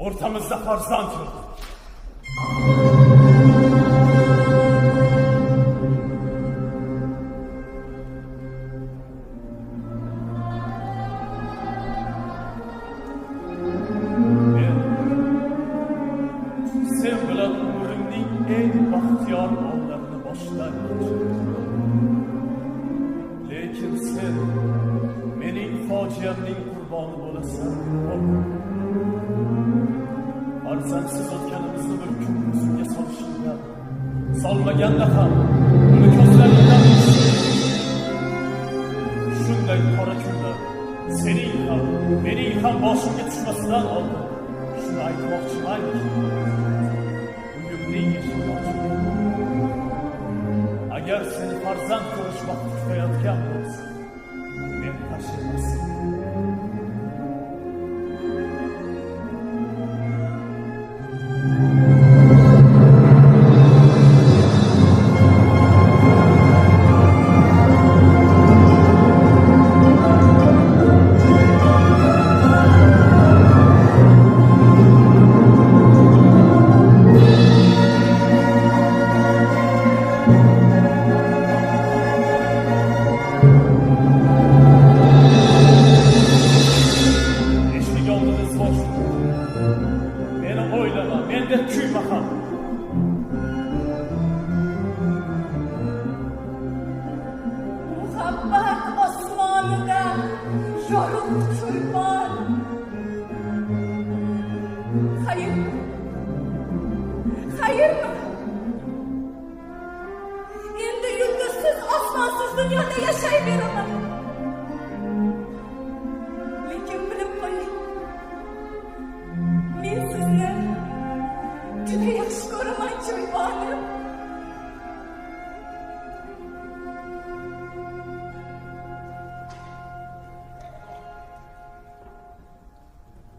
Ortamızda farzand yok. Sen bilan umrimning eng baxtiyor onlarini boshdan lekin sen mening fojiamning qurboni bo'lasan. Farzandsiz o'tganimizni bir kun ko'zimga solishingdan, solmaganda ham uni ko'zlaringdan shunday qora kunlar sening ham mening ham boshimga tushmasidan oldin shuni aytmoqchimanki, uyimning eshigi ochiq. Agar seni farzand ko'rish vaqti kutayotgan bo'lsa, men qarshi emasman. Muhabbat osmonida yorug' cho'lpon. Xayrmi? Endi yulduzsiz, osmonsiz dunyoda yashayveraman. Lekin bilib qo'ying, men sizni juda yaxshi ko'raman cho'lponim.